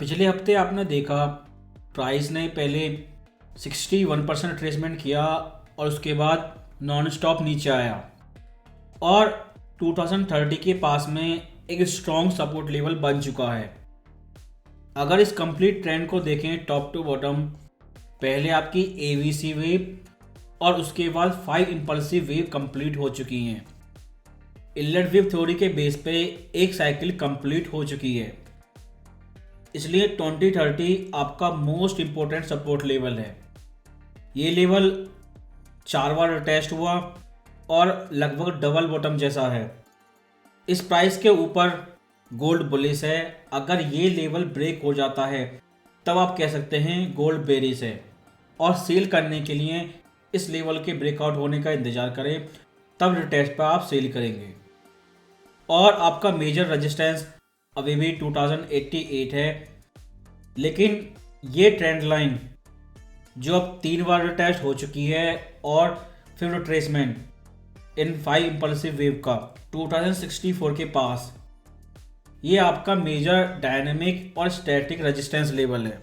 पिछले हफ्ते आपने देखा प्राइस ने पहले 61% रिट्रेसमेंट किया और उसके बाद नॉन स्टॉप नीचे आया और 2030 के पास में एक स्ट्रॉन्ग सपोर्ट लेवल बन चुका है। अगर इस कंप्लीट ट्रेंड को देखें टॉप टू बॉटम, पहले आपकी एवीसी वेव और उसके बाद 5 इम्पल्सिव वेव कंप्लीट हो चुकी हैं। इनलेट वेव थ्योरी के बेस पे एक साइकिल कंप्लीट हो चुकी है, इसलिए 2030 आपका मोस्ट इम्पोर्टेंट सपोर्ट लेवल है। ये लेवल 4 बार टेस्ट हुआ और लगभग डबल बॉटम जैसा है। इस प्राइस के ऊपर गोल्ड बुलिश है। अगर ये लेवल ब्रेक हो जाता है तब आप कह सकते हैं गोल्ड बेरिश है, और सेल करने के लिए इस लेवल के ब्रेकआउट होने का इंतज़ार करें, तब रिटेस्ट पर आप सेल करेंगे। और आपका मेजर रेजिस्टेंस अभी भी 2088 है, लेकिन ये ट्रेंड लाइन जो अब 3 बार रिटेस्ट हो चुकी है और फिर रिट्रेसमेंट इन 5 इम्पल्सिव वेव का 2064 के पास, ये आपका मेजर डायनेमिक और स्टैटिक रेजिस्टेंस लेवल है।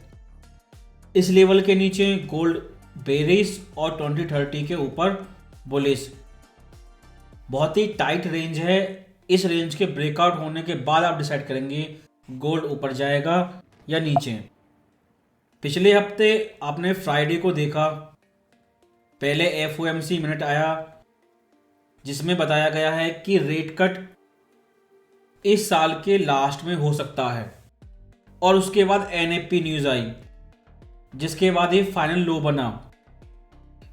इस लेवल के नीचे गोल्ड बेरिश और 2030 के ऊपर बुलिश। बहुत ही टाइट रेंज है। इस रेंज के ब्रेकआउट होने के बाद आप डिसाइड करेंगे गोल्ड ऊपर जाएगा या नीचे। पिछले हफ्ते आपने फ्राइडे को देखा, पहले एफओएमसी मिनट आया जिसमें बताया गया है कि रेट कट इस साल के लास्ट में हो सकता है, और उसके बाद एनएफपी न्यूज़ आई जिसके बाद ये फाइनल लो बना।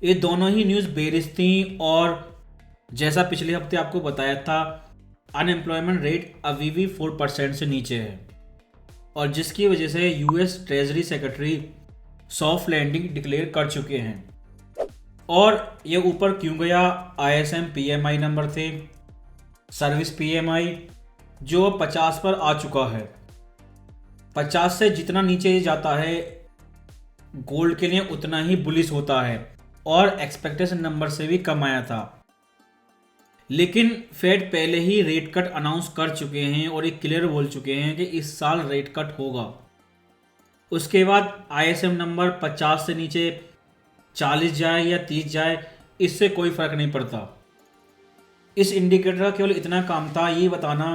ये दोनों ही न्यूज़ बेरिश थी, और जैसा पिछले हफ्ते आपको बताया था, अनएम्प्लॉयमेंट रेट अभी भी 4% से नीचे है, और जिसकी वजह से US treasury secretary soft landing declare कर चुके हैं। और ये ऊपर क्यों गया? आईएसएम पीएमआई नंबर थे, सर्विस पीएमआई जो 50 पर आ चुका है। 50 से जितना नीचे जाता है गोल्ड के लिए उतना ही बुलिश होता है, और एक्सपेक्टेशन नंबर से भी कम आया था। लेकिन फेड पहले ही रेट कट अनाउंस कर चुके हैं और एक क्लियर बोल चुके हैं कि इस साल रेट कट होगा। उसके बाद आईएसएम नंबर 50 से नीचे 40 जाए या 30 जाए, इससे कोई फर्क नहीं पड़ता। इस इंडिकेटर का केवल इतना काम था ये बताना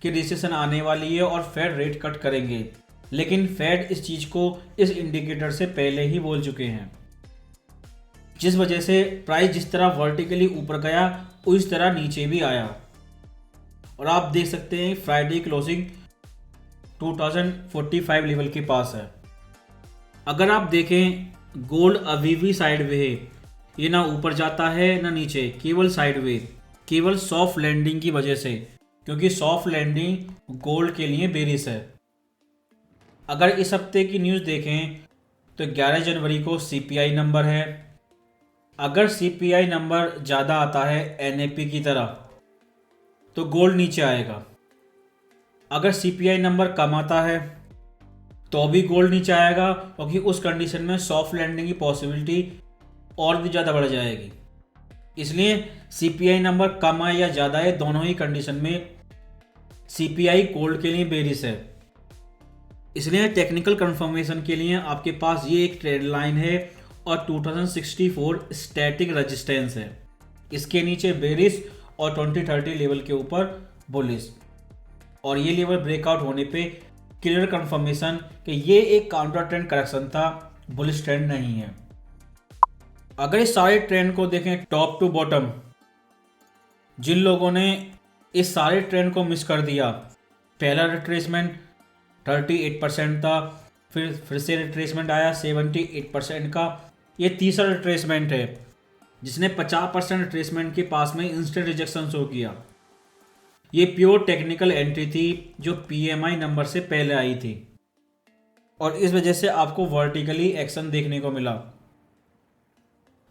कि रिसेशन आने वाली है और फेड रेट कट करेंगे, लेकिन फेड इस चीज़ को इस इंडिकेटर से पहले ही बोल चुके हैं, जिस वजह से प्राइस जिस तरह वर्टिकली ऊपर गया उस तरह नीचे भी आया। और आप देख सकते हैं फ्राइडे क्लोजिंग 2045 लेवल के पास है। अगर आप देखें गोल्ड अभी भी साइडवे है, ये ना ऊपर जाता है ना नीचे, केवल साइडवे, केवल सॉफ्ट लैंडिंग की वजह से, क्योंकि सॉफ्ट लैंडिंग गोल्ड के लिए बेरिश है। अगर इस हफ्ते की न्यूज़ देखें तो 11 जनवरी को सीपीआई नंबर है। अगर सीपीआई नंबर ज़्यादा आता है एनएपी की तरह तो गोल्ड नीचे आएगा। अगर सीपीआई नंबर कम आता है तो भी गोल्ड नीचे आएगा, क्योंकि उस कंडीशन में सॉफ्ट लैंडिंग की पॉसिबिलिटी और भी ज़्यादा बढ़ जाएगी। इसलिए सीपीआई नंबर कम आए या ज़्यादा आए, दोनों ही कंडीशन में सीपीआई गोल्ड के लिए बेरिश है। इसलिए टेक्निकल कंफर्मेशन के लिए आपके पास ये एक ट्रेंड लाइन है और 2064 स्टैटिक रेजिस्टेंस है। इसके नीचे बेरिश और 2030 लेवल के ऊपर बुलिश, और ये लेवल ब्रेकआउट होने पे क्लियर कंफर्मेशन कि ये एक काउंटर ट्रेंड करेक्शन था, बुलिश ट्रेंड नहीं है। अगर इस सारे ट्रेंड को देखें टॉप टू बॉटम, जिन लोगों ने इस सारे ट्रेंड को मिस कर दिया, पहला रिट्रेसमेंट 38% था, फिर से रिट्रेसमेंट आया 78% का, ये तीसरा रिट्रेसमेंट है जिसने 50% रिट्रेसमेंट के पास में इंस्टेंट रिजेक्शन शो किया। ये प्योर टेक्निकल एंट्री थी जो पीएमआई नंबर से पहले आई थी, और इस वजह से आपको वर्टिकली एक्शन देखने को मिला।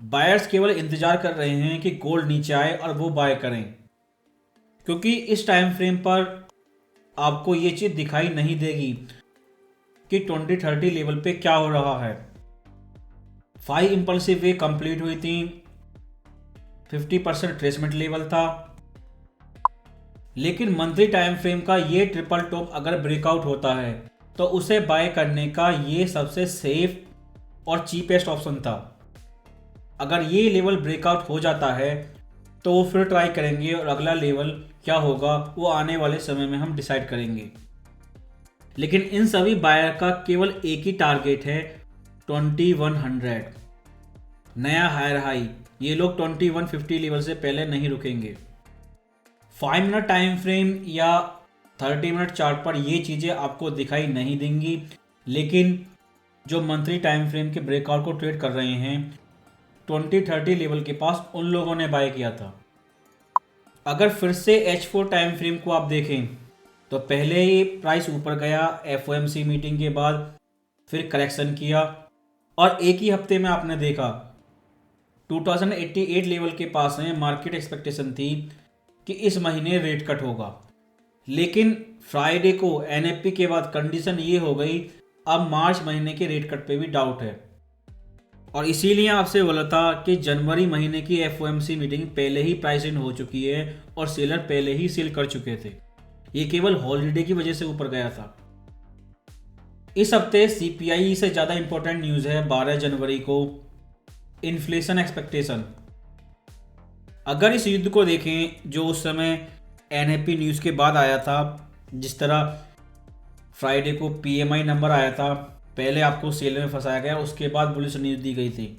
बायर्स केवल इंतजार कर रहे हैं कि गोल्ड नीचे आए और वो बाय करें, क्योंकि इस टाइम फ्रेम पर आपको ये चीज़ दिखाई नहीं देगी कि 2030 लेवल पे क्या हो रहा है। 5 इम्पल्सिव वे कंप्लीट हुई थी, 50% रिट्रेसमेंट लेवल था, लेकिन मंथली टाइम फ्रेम का ये ट्रिपल टॉप अगर ब्रेकआउट होता है तो उसे बाय करने का ये सबसे सेफ और चीपेस्ट ऑप्शन था। अगर ये लेवल ब्रेकआउट हो जाता है तो वो फिर ट्राई करेंगे और अगला लेवल क्या होगा वो आने वाले समय में हम डिसाइड करेंगे। लेकिन इन सभी बायर का केवल एक ही टारगेट है, 2100 नया हायर हाई। ये लोग 2150 लेवल से पहले नहीं रुकेंगे। 5 मिनट टाइम फ्रेम या 30 मिनट चार्ट पर ये चीज़ें आपको दिखाई नहीं देंगी, लेकिन जो मंथली टाइम फ्रेम के ब्रेकआउट को ट्रेड कर रहे हैं 2030 लेवल के पास, उन लोगों ने बाय किया था। अगर फिर से H4 टाइम फ्रेम को आप देखें तो पहले ही प्राइस ऊपर गया FOMC मीटिंग के बाद, फिर करेक्शन किया और एक ही हफ्ते में आपने देखा 2088 लेवल के पास में मार्केट एक्सपेक्टेशन थी कि इस महीने रेट कट होगा, लेकिन फ्राइडे को NFP के बाद कंडीशन ये हो गई अब मार्च महीने के रेट कट पे भी डाउट है। और इसीलिए आपसे बोला था कि जनवरी महीने की FOMC मीटिंग पहले ही प्राइस इन हो चुकी है और सेलर पहले ही सेल कर चुके थे। ये केवल हॉलीडे की वजह से ऊपर गया था। इस हफ्ते CPI से ज़्यादा इंपॉर्टेंट न्यूज़ है 12 जनवरी को, इन्फ्लेशन एक्सपेक्टेशन। अगर इस युद्ध को देखें जो उस समय NFP न्यूज़ के बाद आया था, जिस तरह फ्राइडे को PMI नंबर आया था, पहले आपको सेल में फंसाया गया, उसके बाद बुलिश न्यूज़ दी गई थी।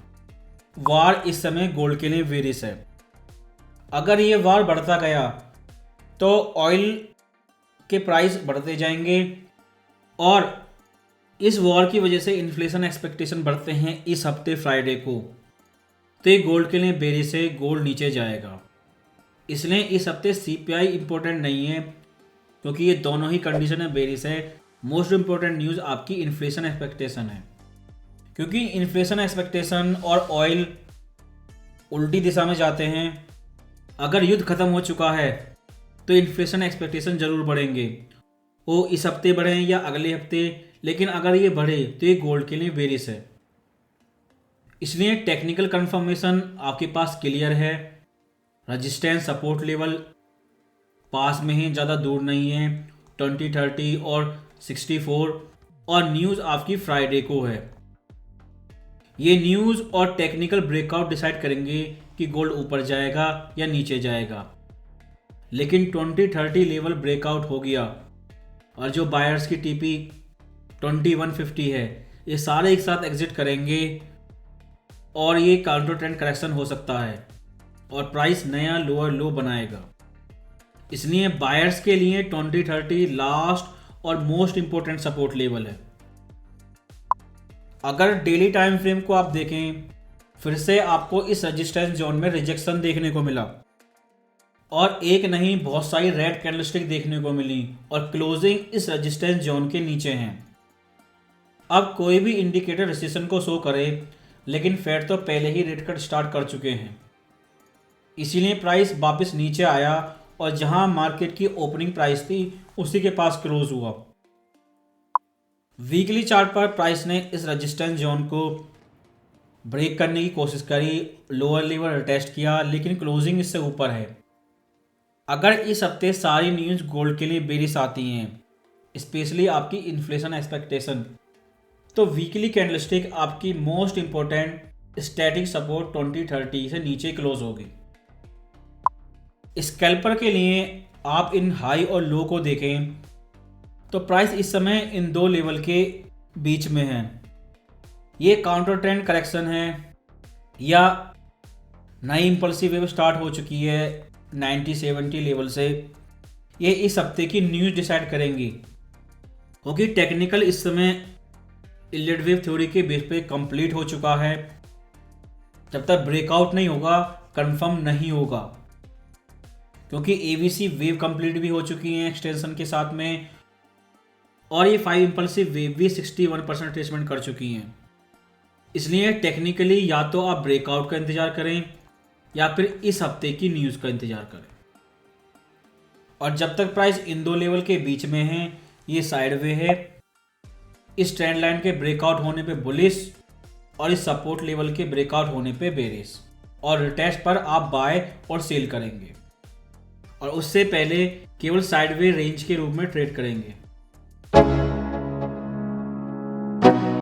वार इस समय गोल्ड के लिए वेरिस है। अगर ये वार बढ़ता गया तो ऑयल के प्राइस बढ़ते जाएंगे और इस वॉर की वजह से इन्फ्लेशन एक्सपेक्टेशन बढ़ते हैं इस हफ्ते फ्राइडे को, तो ये गोल्ड के लिए बेरिस है, गोल्ड नीचे जाएगा। इसलिए इस हफ्ते CPI इंपॉर्टेंट नहीं है क्योंकि ये दोनों ही कंडीशन है बेरिस है। मोस्ट इंपॉर्टेंट न्यूज़ आपकी इन्फ्लेशन एक्सपेक्टेशन है, क्योंकि इन्फ्लेशन एक्सपेक्टेशन और ऑयल उल्टी दिशा में जाते हैं। अगर युद्ध खत्म हो चुका है तो इन्फ्लेशन एक्सपेक्टेशन जरूर बढ़ेंगे, वो इस हफ्ते बढ़ें या अगले हफ्ते, लेकिन अगर ये बढ़े तो ये गोल्ड के लिए बेरिस है। इसलिए टेक्निकल कंफर्मेशन आपके पास क्लियर है, रेजिस्टेंस सपोर्ट लेवल पास में ही, ज़्यादा दूर नहीं है, 2030 और 64, और न्यूज़ आपकी फ्राइडे को है। ये न्यूज़ और टेक्निकल ब्रेकआउट डिसाइड करेंगे कि गोल्ड ऊपर जाएगा या नीचे जाएगा। लेकिन 2030 लेवल ब्रेकआउट हो गया और जो बायर्स की TP 2150 है, ये सारे एक साथ एग्जिट करेंगे और ये काउंटर ट्रेंड करेक्शन हो सकता है और प्राइस नया लोअर लो बनाएगा। इसलिए बायर्स के लिए 2030 लास्ट और मोस्ट इंपॉर्टेंट सपोर्ट लेवल है। अगर डेली टाइम फ्रेम को आप देखें, फिर से आपको इस रेजिस्टेंस जोन में रिजेक्शन देखने को मिला और एक नहीं बहुत सारी रेड कैंडलस्टिक देखने को मिली और क्लोजिंग इस रेजिस्टेंस जोन के नीचे हैं। अब कोई भी इंडिकेटर रिसेशन को शो करे, लेकिन फेड तो पहले ही रेट कट स्टार्ट कर चुके हैं, इसीलिए प्राइस वापस नीचे आया और जहां मार्केट की ओपनिंग प्राइस थी उसी के पास क्लोज हुआ। वीकली चार्ट पर प्राइस ने इस रेजिस्टेंस जोन को ब्रेक करने की कोशिश करी, लोअर लेवल टेस्ट किया, लेकिन क्लोजिंग इससे ऊपर है। अगर इस हफ्ते सारी न्यूज़ गोल्ड के लिए बेरिश आती हैं, स्पेशली आपकी इन्फ्लेशन एक्सपेक्टेशन, तो वीकली कैंडलस्टिक आपकी मोस्ट इंपॉर्टेंट स्टैटिक सपोर्ट 2030 से नीचे क्लोज होगी। स्कैल्पर के लिए आप इन हाई और लो को देखें तो प्राइस इस समय इन दो लेवल के बीच में है। ये काउंटर ट्रेंड करेक्शन है या नई इंपल्सिव वेव स्टार्ट हो चुकी है 90-70 लेवल से, ये इस हफ्ते की न्यूज़ डिसाइड करेंगी, क्योंकि टेक्निकल इस समय इलियट वेव थ्योरी के बेस पे कंप्लीट हो चुका है। जब तक ब्रेकआउट नहीं होगा कंफर्म नहीं होगा, क्योंकि ABC वेव कंप्लीट भी हो चुकी है एक्सटेंशन के साथ में और ये 5 इंपल्सिव वेव भी 61% ट्रेसमेंट कर चुकी हैं। इसलिए टेक्निकली या तो आप ब्रेकआउट का इंतजार करें या फिर इस हफ्ते की न्यूज़ का इंतजार करें। और जब तक प्राइस इन दो लेवल के बीच में है, ये साइडवे है, इस ट्रेंड लाइन के ब्रेकआउट होने पे बुलिश और इस सपोर्ट लेवल के ब्रेकआउट होने पे बेरिश, और रिटेस्ट पर आप बाय और सेल करेंगे और उससे पहले केवल साइडवे रेंज के रूप में ट्रेड करेंगे।